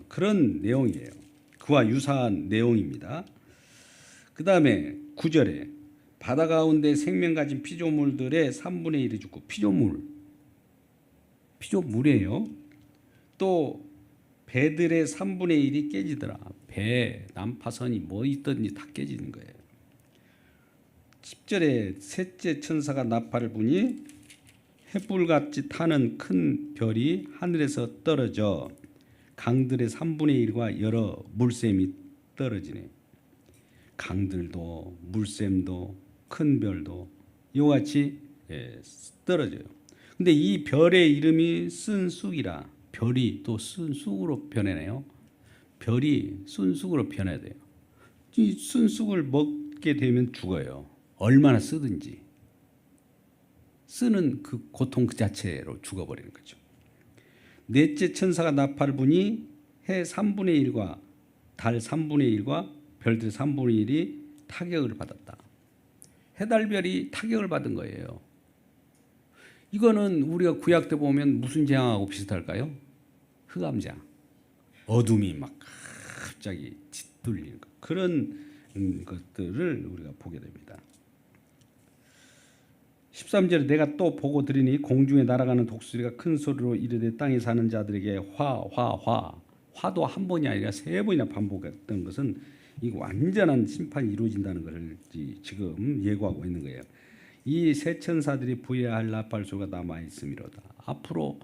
S1: 그런 내용이에요. 그와 유사한 내용입니다. 그 다음에 9절에 바다 가운데 생명 가진 피조물들의 3분의 1이 죽고 피조물이에요. 또 배들의 3분의 1이 깨지더라. 배, 난파선이 뭐 있든지 다 깨지는 거예요. 10절에 셋째 천사가 나팔을 부니 횃불같이 타는 큰 별이 하늘에서 떨어져 강들의 3분의 1과 여러 물샘이 떨어지네. 강들도 물샘도 큰 별도 이와 같이 떨어져요. 근데 이 별의 이름이 쓴쑥이라. 별이 또 쓴쑥으로 변해네요. 별이 쓴쑥으로 변해야 돼요. 이 쓴쑥을 먹게 되면 죽어요. 얼마나 쓰든지. 쓰는 그 고통 그 자체로 죽어버리는 거죠. 넷째 천사가 나팔을 부니 해 3분의 1과 달 3분의 1과 별들 3분의 1이 타격을 받았다. 해달별이 타격을 받은 거예요. 이거는 우리가 구약 때 보면 무슨 재앙하고 비슷할까요? 흑암재앙. 어둠이 막 갑자기 짙돌리는 것. 그런 것들을 우리가 보게 됩니다. 13절에 내가 또 보고 들으니 공중에 날아가는 독수리가 큰 소리로 이르되 땅에 사는 자들에게 화도 한 번이 아니라 세 번이나 반복했던 것은 이 완전한 심판이 이루어진다는 것을 지금 예고하고 있는 거예요. 이 세 천사들이 부여야 할 나팔 소가 남아 있음이로다. 앞으로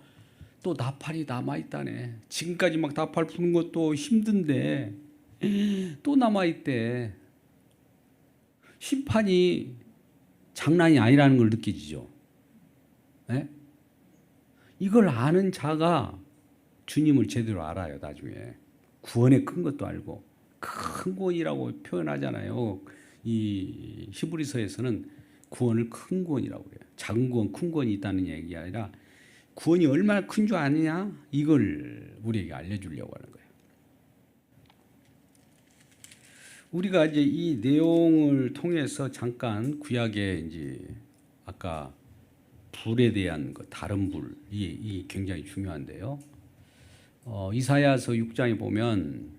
S1: 또 나팔이 남아 있다네. 지금까지 막 나팔 부는 것도 힘든데 또 남아 있대. 심판이 장난이 아니라는 걸 느끼지죠. 네? 이걸 아는 자가 주님을 제대로 알아요. 나중에 구원의 큰 것도 알고 큰 구원이라고 표현하잖아요. 이 히브리서에서는 구원을 큰 구원이라고 해요. 작은 구원, 큰 구원이 있다는 얘기가 아니라 구원이 얼마나 큰 줄 아느냐 이걸 우리에게 알려주려고 하는 거예요. 우리가 이제 이 내용을 통해서 잠깐 구약의 이제 아까 불에 대한 것, 다른 불, 이 굉장히 중요한데요. 이사야서 6장에 보면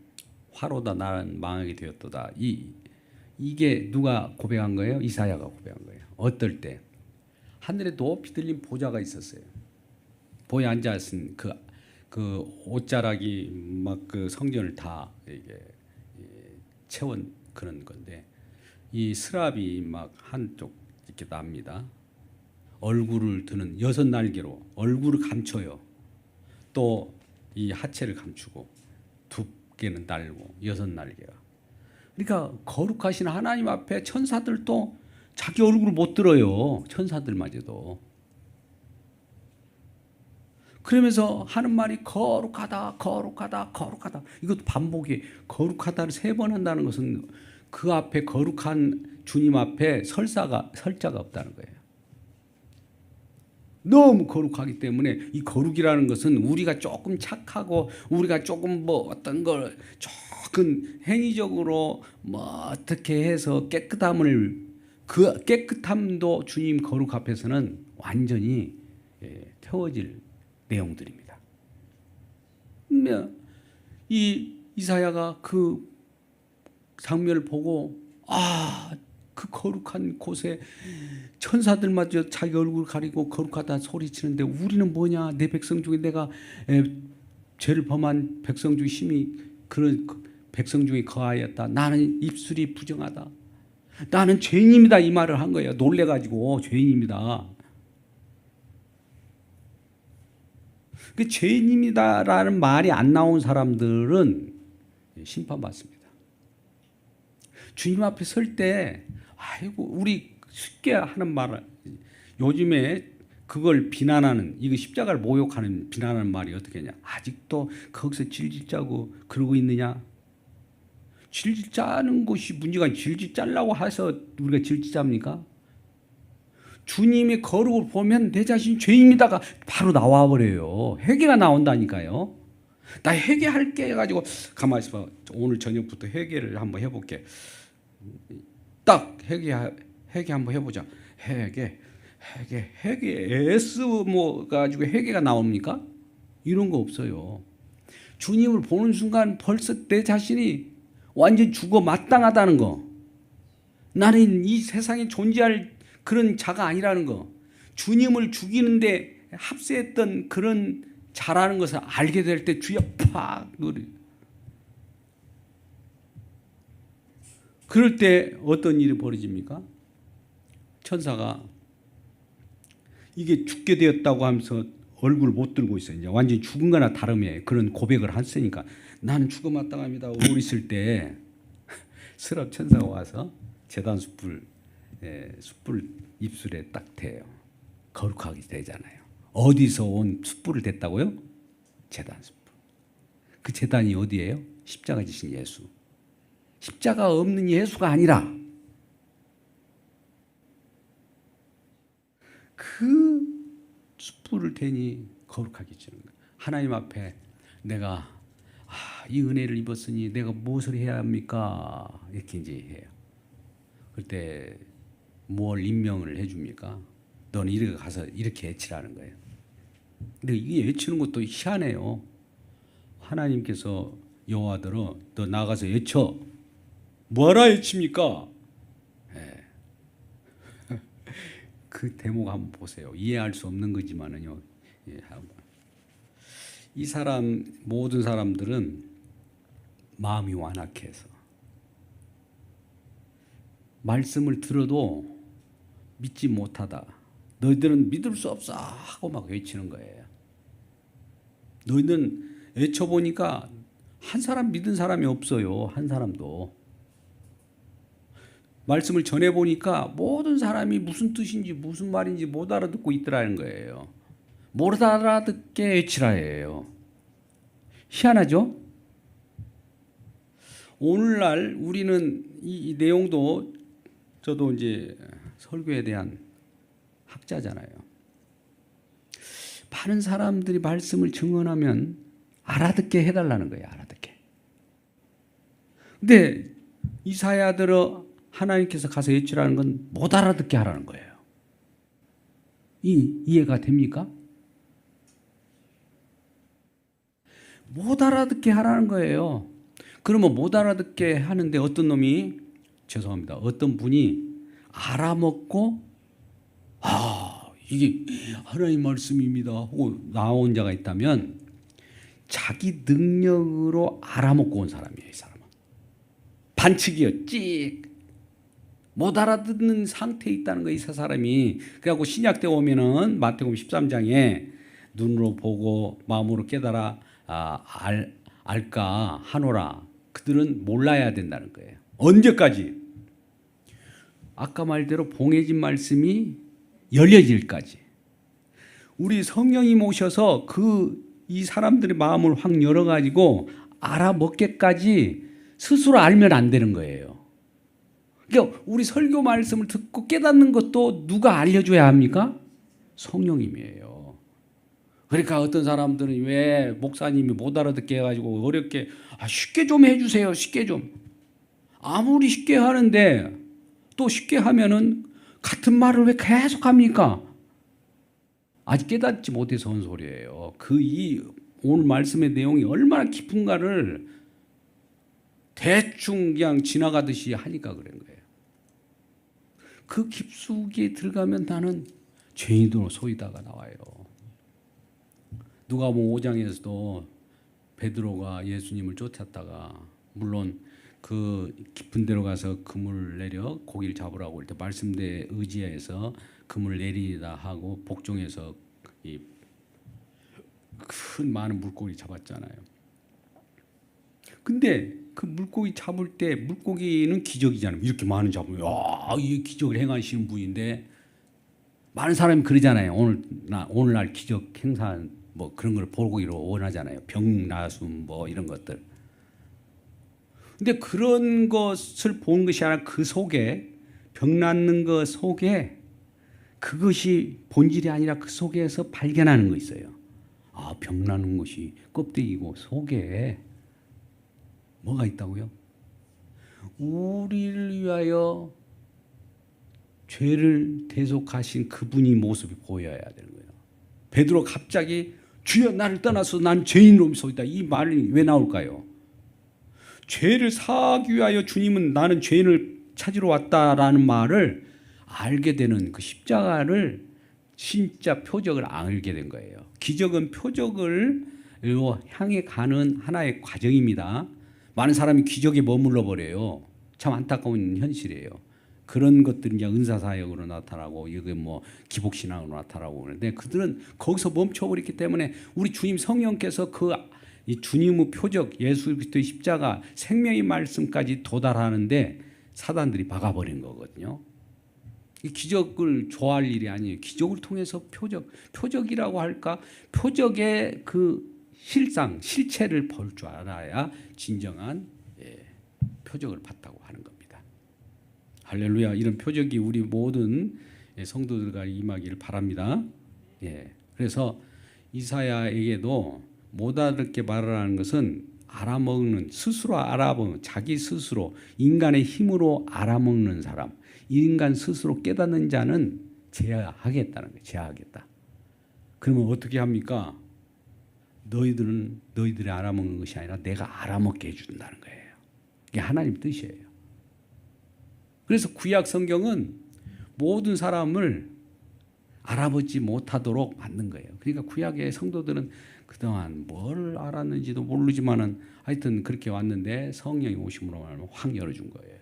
S1: 화로다 나는 망하게 되었도다. 이게 누가 고백한 거예요? 이사야가 고백한 거예요. 어떨 때? 하늘에 높이 들린 보좌가 있었어요. 보에 앉아있은 그 옷자락이 막 그 성전을 다 이게 채원 그런 건데 이 스랍이 막 한쪽 이렇게 납니다. 얼굴을 드는 6날개로 얼굴을 감춰요. 또 이 하체를 감추고 두께는 달고 6날개가. 그러니까 거룩하신 하나님 앞에 천사들도 자기 얼굴을 못 들어요. 천사들마저도. 그러면서 하는 말이 거룩하다, 거룩하다, 거룩하다. 이것도 반복이 거룩하다를 3번 한다는 것은 그 앞에 거룩한 주님 앞에 설자가 없다는 거예요. 너무 거룩하기 때문에 이 거룩이라는 것은 우리가 조금 착하고 우리가 조금 뭐 어떤 걸 조금 행위적으로 뭐 어떻게 해서 깨끗함을 그 깨끗함도 주님 거룩 앞에서는 완전히 태워질 내용들입니다. 이 이사야가 그 장면을 보고 그 거룩한 곳에 천사들마저 자기 얼굴 가리고 거룩하다 소리치는데 우리는 뭐냐? 내 백성 중에 내가 죄를 범한 백성 중에 심히 그런 백성 중에 거하였다. 나는 입술이 부정하다. 나는 죄인입니다. 이 말을 한 거예요. 놀래가지고 죄인입니다. 그 죄인입니다라는 말이 안 나온 사람들은 심판받습니다. 주님 앞에 설 때 아이고 우리 쉽게 하는 말을 요즘에 그걸 비난하는 이거 십자가를 모욕하는 비난하는 말이 어떻게 하냐. 아직도 거기서 질질 짜고 그러고 있느냐. 질질 짜는 것이 문제가 아니라 질질 짜려고 해서 우리가 질질 짭니까? 주님의 거룩을 보면 내 자신이 죄인이다가 바로 나와버려요. 회개가 나온다니까요. 나 회개할게 해가지고 가만히 있어봐. 오늘 저녁부터 회개를 한번 해볼게. 딱 회개 한번 해보자. 회개 S 뭐 가지고 회개가 나옵니까? 이런 거 없어요. 주님을 보는 순간 벌써 내 자신이 완전 죽어 마땅하다는 거. 나는 이 세상에 존재할 그런 자가 아니라는 거. 주님을 죽이는데 합세했던 그런 자라는 것을 알게 될 때 주여 팍 노래. 그럴 때 어떤 일이 벌어집니까? 천사가 이게 죽게 되었다고 하면서 얼굴을 못 들고 있어요. 이제 완전히 죽은 거나 다름에 그런 고백을 했으니까 나는 죽어 마땅합니다. 오고 있을 때 스랍 천사가 와서 제단 숯불 입술에 딱 대요. 거룩하게 되잖아요. 어디서 온 숯불을 댔다고요? 제단 숯불. 그 제단이 어디예요? 십자가 지신 예수. 십자가 없는 예수가 아니라 그 숯불을 대니 거룩하게 지는 거예요. 하나님 앞에 내가 이 은혜를 입었으니 내가 무엇을 해야 합니까? 이렇게 이제 해요. 그때 뭘 임명을 해줍니까? 너는 이렇게 가서 이렇게 외치라는 거예요. 근데 이게 외치는 것도 희한해요. 하나님께서 여호와더러 너 나가서 외쳐. 뭐하라 외칩니까? 네. 그 대목 한번 보세요. 이해할 수 없는 거지만은요. 이 사람 모든 사람들은 마음이 완악해서 말씀을 들어도 믿지 못하다. 너희들은 믿을 수 없어 하고 막 외치는 거예요. 너희는 외쳐보니까 한 사람 믿은 사람이 없어요. 한 사람도. 말씀을 전해보니까 모든 사람이 무슨 뜻인지 무슨 말인지 못 알아듣고 있더라는 거예요. 못 알아듣게 외치라 해요. 희한하죠? 오늘날 우리는 이 내용도 저도 이제 설교에 대한 학자잖아요. 많은 사람들이 말씀을 증언하면 알아듣게 해달라는 거예요. 알아듣게. 근데 이사야들어 하나님께서 가서 외치라는 건 못 알아듣게 하라는 거예요. 이해가 됩니까? 못 알아듣게 하라는 거예요. 그러면 못 알아듣게 하는데 어떤 놈이 죄송합니다. 어떤 분이 알아먹고 이게 하나님 말씀입니다 하고 나온 자가 있다면 자기 능력으로 알아먹고 온 사람이에요. 이 사람은 반칙이요. 찍 못 알아듣는 상태에 있다는 거예요. 이 사람이. 그래갖고 신약 때 오면은 마태복음 13장에 눈으로 보고 마음으로 깨달아 알까 하노라. 그들은 몰라야 된다는 거예요. 언제까지? 아까 말대로 봉해진 말씀이 열려질까지 우리 성령님 오셔서 이 사람들의 마음을 확 열어가지고 알아먹게까지 스스로 알면 안 되는 거예요. 그러니까 우리 설교 말씀을 듣고 깨닫는 것도 누가 알려줘야 합니까? 성령님이에요. 그러니까 어떤 사람들은 왜 목사님이 못 알아듣게 해가지고 어렵게 쉽게 좀 해주세요. 쉽게 좀. 아무리 쉽게 하는데 또 쉽게 하면은 같은 말을 왜 계속 합니까? 아직 깨닫지 못해서 한 소리예요. 오늘 말씀의 내용이 얼마나 깊은가를 대충 그냥 지나가듯이 하니까 그런 거예요. 그 깊숙이 들어가면 나는 죄인으로 소이다가 나와요. 누가복음 5장에서도 베드로가 예수님을 쫓았다가 물론 그 깊은 데로 가서 그물 내려 고기를 잡으라고 할 때 말씀대에 의지해서 그물 내리다 하고 복종해서 이 큰 많은 물고기 잡았잖아요. 근데 그 물고기 잡을 때 물고기는 기적이잖아요. 이렇게 많은 잡으면 이 기적을 행하시는 분인데 많은 사람이 그러잖아요. 오늘날 기적 행사 뭐 그런 걸 보기로 원하잖아요. 병 나숨 뭐 이런 것들. 근데 그런 것을 보는 것이 아니라 그 속에 병 낫는 것 속에 그것이 본질이 아니라 그 속에서 발견하는 거 있어요. 병 나는 것이 껍데기고 속에 뭐가 있다고요? 우리를 위하여 죄를 대속하신 그분이 모습이 보여야 되는 거예요. 베드로 갑자기 주여 나를 떠나서 난 죄인으로 서있다. 이 말이 왜 나올까요? 죄를 사하기 위하여 주님은 나는 죄인을 찾으러 왔다라는 말을 알게 되는 그 십자가를 진짜 표적을 알게 된 거예요. 기적은 표적을 향해 가는 하나의 과정입니다. 많은 사람이 기적에 머물러 버려요. 참 안타까운 현실이에요. 그런 것들이 이제 은사사역으로 나타나고 이게 뭐 기복신앙으로 나타나고 그러는데 그들은 거기서 멈춰버렸기 때문에 우리 주님 성령께서 이 주님의 표적 예수 그리스도의 십자가 생명의 말씀까지 도달하는데 사단들이 막아버린 거거든요. 이 기적을 좋아할 일이 아니에요. 기적을 통해서 표적이라고 할까? 표적의 그 실체를 볼 줄 알아야 진정한 표적을 봤다고 하는 겁니다. 할렐루야. 이런 표적이 우리 모든 성도들과 임하기를 바랍니다. 그래서 이사야에게도 못 알아듣게 말하라는 것은 스스로 알아먹는 자기 스스로 인간의 힘으로 알아먹는 사람, 인간 스스로 깨닫는 자는 제하하겠다는 거예요. 제하하겠다. 그러면 어떻게 합니까? 너희들이 알아먹는 것이 아니라 내가 알아먹게 해준다는 거예요. 이게 하나님 뜻이에요. 그래서 구약 성경은 모든 사람을 알아보지 못하도록 만든 거예요. 그러니까 구약의 성도들은 그동안 뭘 알았는지도 모르지만은 하여튼 그렇게 왔는데 성령이 오심으로 확 열어준 거예요.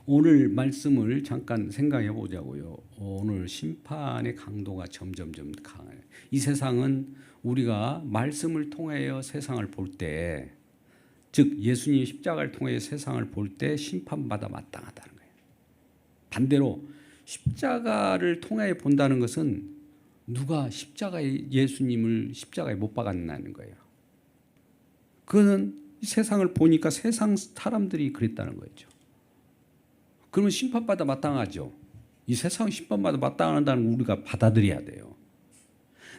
S1: 오늘 말씀을 잠깐 생각해 보자고요. 오늘 심판의 강도가 점점점 강해요. 이 세상은 우리가 말씀을 통하여 세상을 볼 때, 즉 예수님의 십자가를 통해 세상을 볼 때 심판받아 마땅하다는 거예요. 반대로 십자가를 통하여 본다는 것은 누가 예수님을 십자가에 못 박았다는 거예요. 그거는 세상을 보니까 세상 사람들이 그랬다는 거죠. 그러면 심판받아 마땅하죠. 이 세상 심판받아 마땅하다는 우리가 받아들여야 돼요.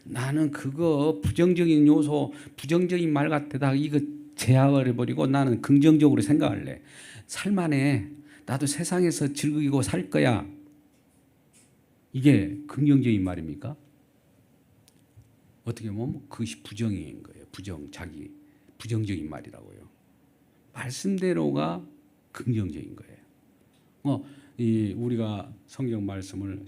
S1: 나는 그거 부정적인 요소, 부정적인 말 같아. 이거 제압을 해버리고 나는 긍정적으로 생각할래. 살만해. 나도 세상에서 즐기고 살 거야. 이게 긍정적인 말입니까? 어떻게 보면 그것이 부정인 거예요. 부정적인 말이라고요. 말씀대로가 긍정적인 거예요. 우리가 성경 말씀을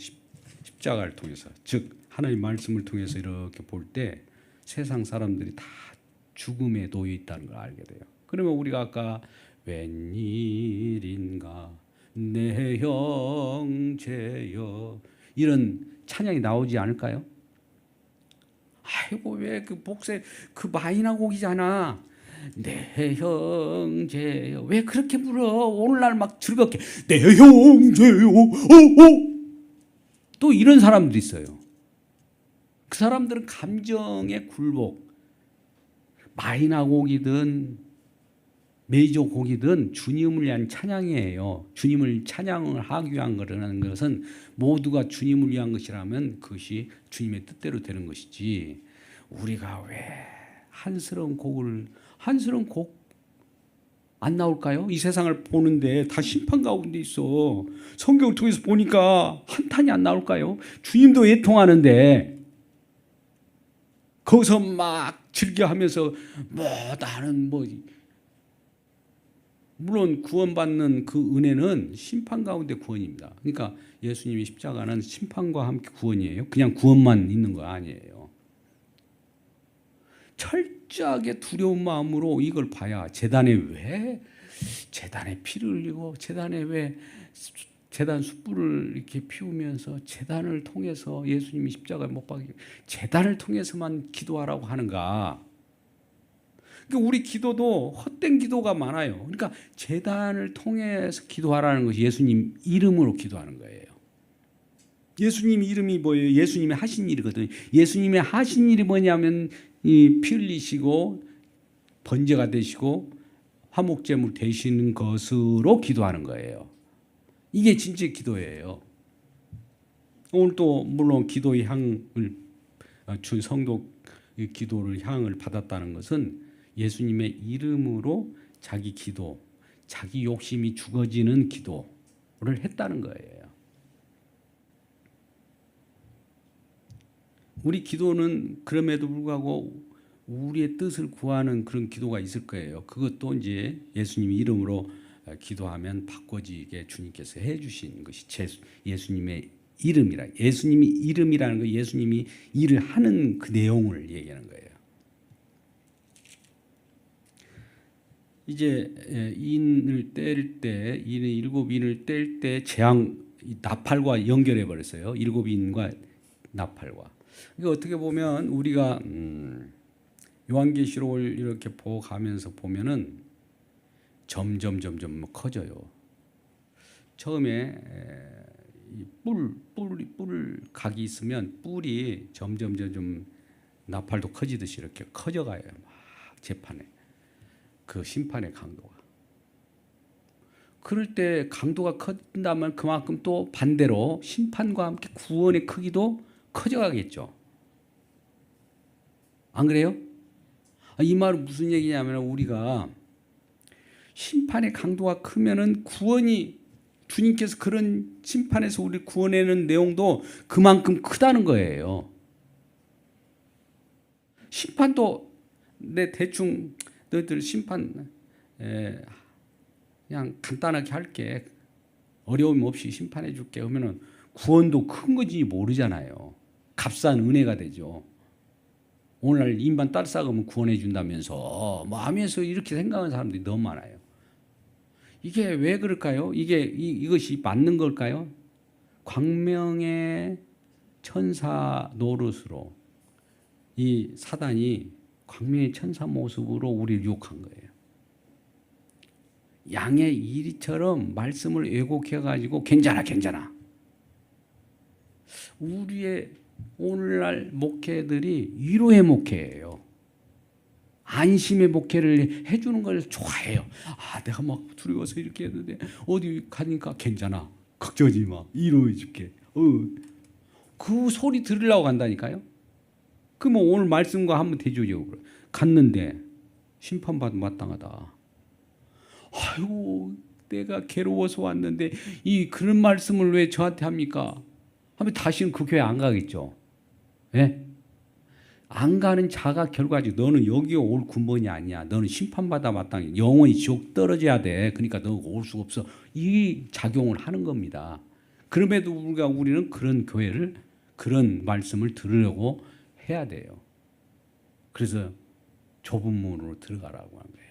S1: 십자가를 통해서, 즉 하나님 말씀을 통해서 이렇게 볼 때 세상 사람들이 다 죽음에 놓여 있다는 걸 알게 돼요. 그러면 우리가 아까 웬일인가 내 형제여 이런 찬양이 나오지 않을까요? 아이고 왜 그 복세 그 마이나 곡이잖아. 내 형제여. 왜 그렇게 불어? 오늘날 막 즐겁게 내 형제요. 또 이런 사람들이 있어요. 그 사람들은 감정의 굴복, 마이너 곡이든 메이저 곡이든 주님을 위한 찬양이에요. 주님을 찬양을 하기 위한 거라는 것은 모두가 주님을 위한 것이라면 그것이 주님의 뜻대로 되는 것이지, 우리가 왜 한스러운 곡 안 나올까요? 이 세상을 보는데 다 심판 가운데 있어. 성경을 통해서 보니까 한탄이 안 나올까요? 주님도 애통하는데 거기서 막 즐겨하면서 나는 물론 구원받는 그 은혜는 심판 가운데 구원입니다. 그러니까 예수님의 십자가는 심판과 함께 구원이에요. 그냥 구원만 있는 거 아니에요. 철저하게 두려운 마음으로 이걸 봐야, 재단에 피를 흘리고 재단 숯불을 이렇게 피우면서 재단을 통해서 예수님이 십자가에 못 박히고 재단을 통해서만 기도하라고 하는가? 그러니까 우리 기도도 헛된 기도가 많아요. 그러니까 재단을 통해서 기도하라는 것이 예수님 이름으로 기도하는 거예요. 예수님 이름이 뭐예요? 예수님이 하신 일이거든요. 예수님이 하신 일이 뭐냐면 이 피 흘리시고 번제가 되시고 화목제물 되시는 것으로 기도하는 거예요. 이게 진짜 기도예요. 오늘 또 물론 기도의 향을 준 성도 기도를 향을 받았다는 것은 예수님의 이름으로 자기 기도, 자기 욕심이 죽어지는 기도를 했다는 거예요. 우리 기도는 그럼에도 불구하고 우리의 뜻을 구하는 그런 기도가 있을 거예요. 그것도 이제 예수님 이름으로 기도하면 바꿔지게 주님께서 해주신 것이 예수님의 이름이라. 예수님이 이름이라는 거, 예수님이 일을 하는 그 내용을 얘기하는 거예요. 이제 인을 뗄 때, 일곱 인을 뗄 때 재앙 나팔과 연결해 버렸어요. 일곱 인과 나팔과. 그러니까 어떻게 보면 우리가 요한계시록을 이렇게 보가면서 보면은 점점 커져요. 처음에 뿔 각이 있으면 뿔이 점점 나팔도 커지듯이 이렇게 커져가요. 막 재판에. 그 심판의 강도가. 그럴 때 강도가 커진다면 그만큼 또 반대로 심판과 함께 구원의 크기도 커져가겠죠. 안 그래요? 이 말은 무슨 얘기냐면 우리가 심판의 강도가 크면은 구원이, 주님께서 그런 심판에서 우리를 구원하는 내용도 그만큼 크다는 거예요. 심판도 내 대충 너희들 심판 그냥 간단하게 할게, 어려움 없이 심판해 줄게 하면은 구원도 큰 건지 모르잖아요. 값싼 은혜가 되죠. 오늘날 인반 딸 싸가면 구원해 준다면서 하면서 이렇게 생각하는 사람들이 너무 많아요. 이게 왜 그럴까요? 이것이 맞는 걸까요? 광명의 천사 노릇으로 이 사단이 광명의 천사 모습으로 우리를 유혹한 거예요. 양의 이리처럼 말씀을 왜곡해가지고 괜찮아. 우리의 오늘날 목회들이 위로의 목회예요. 안심의 목회를 해주는 걸 좋아해요. 내가 막 두려워서 이렇게 했는데 어디 가니까 괜찮아. 걱정하지 마. 위로해 줄게. 그 소리 들으려고 간다니까요. 그러면 오늘 말씀과 한번 대조죠. 갔는데 심판받으면 마땅하다. 아이고, 내가 괴로워서 왔는데 그런 말씀을 왜 저한테 합니까? 하면 다시는 그 교회 안 가겠죠. 예? 안 가는 자가 결과지. 너는 여기 올 군번이 아니야. 너는 심판받아 마땅해. 영원히 지옥 떨어져야 돼. 그러니까 너 올 수가 없어. 이 작용을 하는 겁니다. 그럼에도 불구하고 우리는 그런 교회를, 그런 말씀을 들으려고 해야 돼요. 그래서 좁은 문으로 들어가라고 하는 거예요.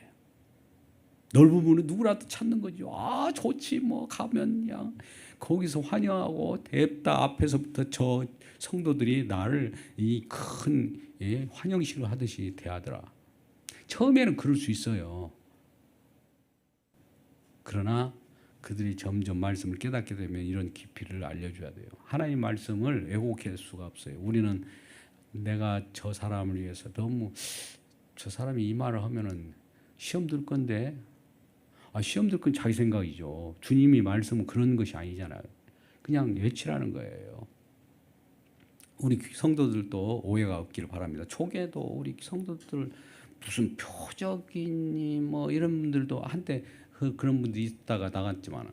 S1: 넓은 문은 누구라도 찾는 거죠. 좋지 가면 그냥 거기서 환영하고 대다 앞에서부터 저 성도들이 나를 이 큰 환영식을 하듯이 대하더라. 처음에는 그럴 수 있어요. 그러나 그들이 점점 말씀을 깨닫게 되면 이런 깊이를 알려줘야 돼요. 하나님 말씀을 왜곡할 수가 없어요. 우리는 내가 저 사람을 위해서 너무 저 사람이 이 말을 하면은 시험 들 건데, 시험 들 건 자기 생각이죠. 주님이 말씀은 그런 것이 아니잖아요. 그냥 외치라는 거예요. 우리 성도들도 오해가 없기를 바랍니다. 초기에도 우리 성도들 무슨 표적이니 뭐 이런 분들도 한때 그런 분들이 있다가 나갔지만,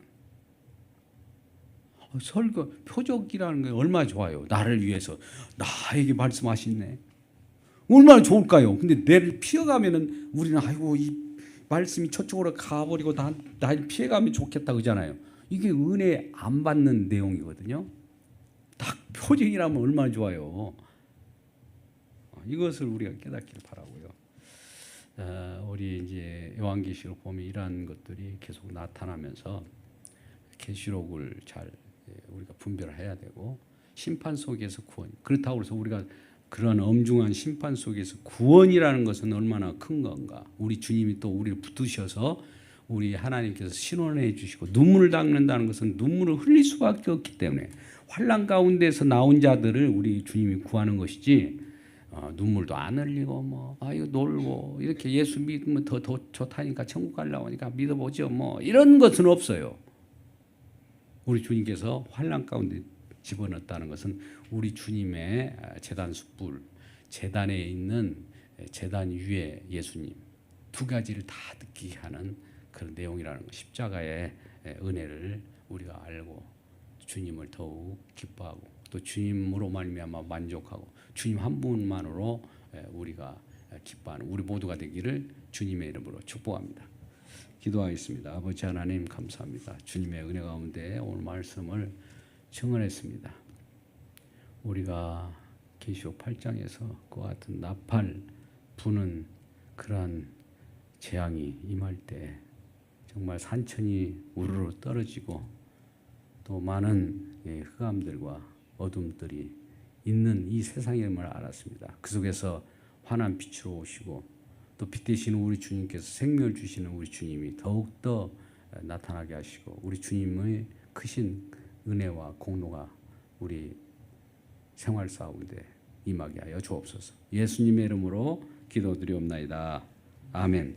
S1: 설교 표적이라는 게 얼마나 좋아요. 나를 위해서 나에게 말씀하시네. 얼마나 좋을까요? 근데 내를 피해가면은 우리는 아이고 이 말씀이 저쪽으로 가버리고 날 피해가면 좋겠다 그러잖아요. 이게 은혜 안 받는 내용이거든요. 딱 표징이라면 얼마나 좋아요. 이것을 우리가 깨닫기를 바라고요. 우리 이제 요한계시록 보면 이러한 것들이 계속 나타나면서 계시록을 잘 우리가 분별해야 되고, 심판 속에서 구원. 그렇다고 해서 우리가 그런 엄중한 심판 속에서 구원이라는 것은 얼마나 큰 건가. 우리 주님이 또 우리를 붙드셔서 우리 하나님께서 신원해 주시고, 눈물을 닦는다는 것은 눈물을 흘릴 수밖에 없기 때문에 환난 가운데서 나온 자들을 우리 주님이 구하는 것이지, 눈물도 안 흘리고 뭐 이거 놀고 이렇게 예수 믿으면 더 좋다니까 천국 가려고 하니까 믿어보죠 뭐 이런 것은 없어요. 우리 주님께서 환난 가운데 집어넣었다는 것은 우리 주님의 제단 숯불, 제단에 있는 제단 위에 예수님 두 가지를 다 느끼게 하는 그런 내용이라는 것. 십자가의 은혜를 우리가 알고 주님을 더욱 기뻐하고 또 주님으로 말미암아 만족하고 주님 한 분만으로 우리가 기뻐하는 우리 모두가 되기를 주님의 이름으로 축복합니다. 기도하겠습니다. 아버지 하나님 감사합니다. 주님의 은혜 가운데 오늘 말씀을 증언했습니다. 우리가 계시록 8장에서 그와 같은 나팔 부는 그러한 재앙이 임할 때 정말 산천이 우르르 떨어지고 또 많은 흑암들과 어둠들이 있는 이 세상임을 알았습니다. 그 속에서 환한 빛으로 오시고 또 빛 되시는 우리 주님께서 생명을 주시는 우리 주님이 더욱더 나타나게 하시고 우리 주님의 크신 은혜와 공로가 우리 생활 가운데 임하게 하여 주옵소서. 예수님의 이름으로 기도드리옵나이다. 아멘.